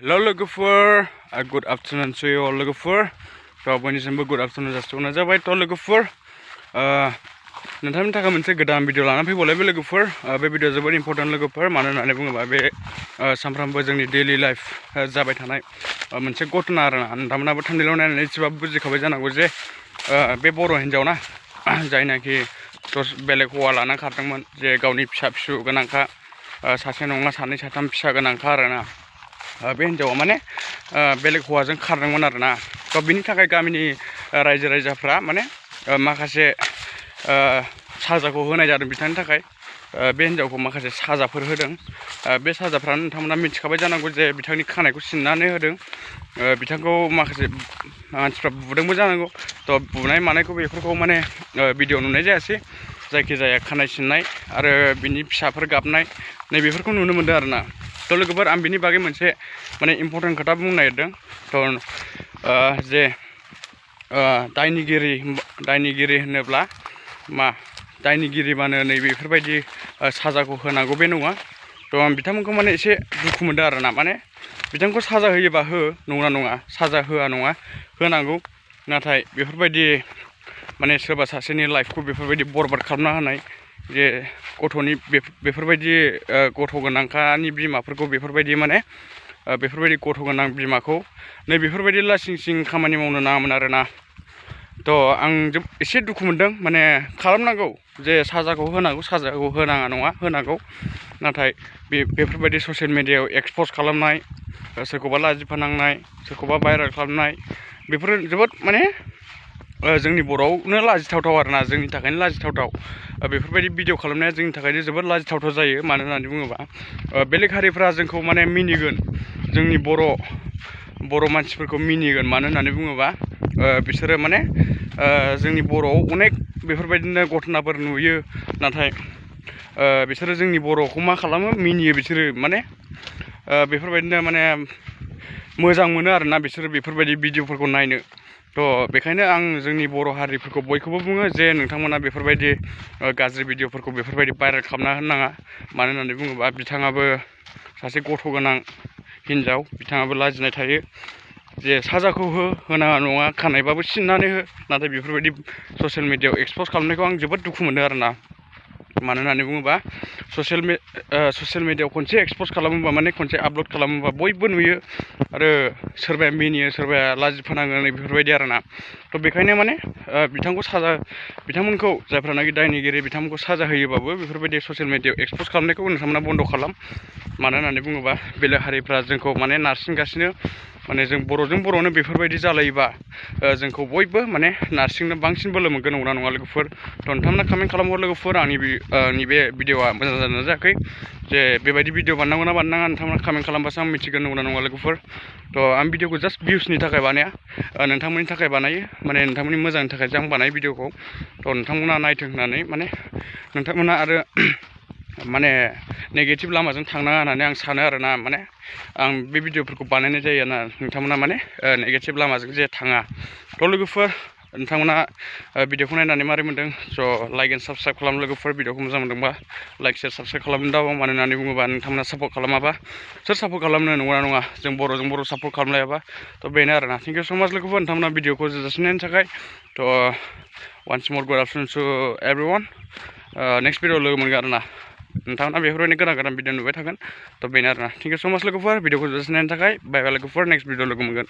Hello lwgwpwr, good afternoon to you all lwgwpwr. बयनिसिमबो good afternoon जासिहरनाय जाबाय lwgwpwr. नोंथांनि थाखाय मोनसे गोदान भिडिअ लानानै फैबावलाय lwgwpwr. बे भिडिअआ जोबोद इम्पर्टेन्ट lwgwpwr, मानो होननानै बुङोबा बे सानफ्रामबो जोंनि डेलि लाइफ जाबाय थानाय मोनसे घटना आरोना. नोंथांमोनाबो थाम्बनेइलाव नायनानै एसेबाबो बुजिखाबाय जानांगौ जे बे बर' हिन्जावना जायनाखि बेलेग हौवा लाना खारदोंमोन, जे गावनि फिसा गोनांखा, सासे नङा सानै साथाम फिसा गोनांखा आरोना. बे हिन्जावा माने बेलेग हौवाजों खारदोंमोन आरोना. थ' बिनि थाखाय गामिनि रायजो राजाफ्रा माने माखासे साजाखौ होनाय जादों बिथांनि थाखाय. बे हिन्जावखौ माखासे साजाफोर होदों. बे साजाफ्रा नोंथांमोना मिथिखाबाय जानांगौ जे बिथांनि खानायखौ सिननानै होदों. बिथांखौ माखासे मानसिफ्रा बुदोंबो जानांगौ. थ' बुनाय मानायखौ बेफोरखौ माने भिडिअ नुनाय जायासै. जायखिजाया खानाय सिननाय आरो बिनि फिसाफोर गाबनाय नैबेफोरखौ नुनो मोनदों आरोना. थ' लोगोफोर, आं बिनि बागै मोनसे माने इम्पर्टेन्ट खोथा बुंनो नागिरदों. थ' जे दायनिगिरि होनोब्ला मा दायनिगिरिबानो नैबेफोरबायदि साजाखौ होनांगौ बे नङा. थ' आं बिथांमोनखौ माने एसे दुखु मोनदों आरोना. माने बिथांखौ साजा होयोबा हो, नङा साजा होआ नङा, होनांगौ. नाथाय बेफोरबायदि माने सोरबा सासेनि लाइफखौ बेफोरबायदि बरबाद खालामना होनाय, जे गथ'नि बेफोरबायदि गथ' गोनांखानि बिमाफोरखौ बेफोरबायदि माने बेफोरबायदि गथ' गोनां बिमाखौ नैबेफोरबायदि लासिंसिं खामानि मावनो नाङामोन आरोना. थ' आं एसे दुखु मोनदों. माने खालामनांगौ, जे साजाखौ होनांगौ, साजाखौ होनाङा नङा, होनांगौ. नाथाय बेफोरबायदि ससियेल मिडियायाव एक्सप'ज खालामनाय, सोरखौबा लाजि फोनांनाय, सोरखौबा भाइरेल खालामनाय, बेफोरो जोबोद माने जोंनि बर'आवनो लाजिथावथाव आरोना. जोंनि थाखायनो लाजिथावथाव. बेफोरबायदि भिडिअ खालामनाया जोंनि थाखायनो जोबोद लाजिथावथाव जायो. मानो होननानै बुङोबा बेलेग हारिफ्रा जोंखौ माने मिनिगोन, जोंनि बर' मानसिफोरखौ मिनिगोन. मानो होननानै बुङोबा बिसोरो माने जोंनि बर'आव अनेक बेफोरबायदिनो घटनाफोर नुयो. नाथाय बिसोरो जोंनि बर'खौ मा खालामो, मिनियो बिसोरो. माने बेफोरबायदिनो माने मोजां मोनो आरोना बिसोरो बेफोरबायदि भिडिअफोरखौ नायनो. थ' बेखायनो आं जोंनि बर' हारिफोरखौ बयखौबो बुङो जे नोंथांमोना बेफोरबायदि गाज्रि भिडिअफोरखौ बेफोरबायदि भाइरेल खालामना होनाङा. मानो होननानै बुङोबा बिथाङाबो सासे गथ' गोनां हिन्जाव, बिथाङाबो लाजिनाय थायो. जे साजाखौ होनाङा नङा, खानायबाबो सिननानै हो. नाथाय बेफोरबायदि ससियेल मिडियायाव एक्सप'ज खालामनायखौ आं जोबोद दुखु मोनो आरोना. मानो होननानै बुङोबा ससियेल मिडियायाव खनसे एक्सप'ज खालामोबा, माने खनसे आपल'ड खालामोबा बयबो नुयो. आरो सोरबाया मिनियो, सोरबाया लाजि फोनाङो, बेफोरबायदि आरोना. थ' बेखायनो माने बिथांमोनखौ जायफ्रानाखि दायनिगिरि, बिथांमोनखौ साजा होयोबाबो बेफोरबायदि ससियेल मिडियायाव एक्सप'ज खालामनायखौ नोंथांमोना बन्द' खालाम. मानो होननानै बुङोबा बेलेग हारिफ्रा जोंखौ माने नारसिनगासिनो. माने जों बर'नो बेफोरबायदि जालायोबा जोंखौ बयबो माने नारसिंनो बांसिन बोलो मोनगोन. नङा lwgwpwr. थ' नोंथांमोना कमेन्ट खालामहर lwgwpwr. आंनि बे भिडिअआ मोजां जादोंना जायाखै, जे बेबायदि भिडिअ बानायनांगौ ना बानायनाङा, नोंथांमोना कमेन्ट खालामबासो आं मिथिगोन. नङा lwgwpwr. थ' आं भिडिअखौ जास्ट भिउसनि थाखाय बानाया, नोंथांमोननि थाखाय बानायो. माने नोंथांमोननि मोजांनि थाखायसो आं बानायो भिडिअखौ. थ' नोंथांमोना नायथों होननानै, माने नोंथांमोना आरो माने नेगेटिभ लामाजों थांनाङा होननानै आं सानो आरोना. माने आं बे भिडिअफोरखौ बानायनाय जायो ना, नोंथांमोना माने नेगेटिभ लामाजों जे थाङा. थ' lwgwpwr, नोंथांमोना भिडिअखौ नायनानै मारै मोन्दों? स' लाइक एन्ड साबस्क्राइब खालाम lwgwpwr. भिडिअखौ मोजां मोनदोंबा लाइक शेयार साबस्क्राइब खालामनो दाबाव. मानो होननानै बुङोबा नोंथांमोना सापर्ट खालामाबा सोर सापर्ट खालामनो? नङा जों बर'जों बर' सापर्ट खालामलायाबा. थ' बेनो आरोना. थेंक इउ स' माच lwgwpwr. नोंथांमोना भिडिअखौ जोजासिम नायनायनि थाखाय. The' once more good afternoon to everyone. Next video लोगो मोनगोन आरोना. नोंथांमोना बेफोरबायदि गोदान भिडिअ नुबाय थागोन. थ' बेनो आरोना. थेंक इउ स' माच lwgwpwr. भिडिअखौ जोजासिम नायनायनि थाखाय. बाय lwgwpwr. नेक्स्ट भिडिअ लोगो मोनगोन.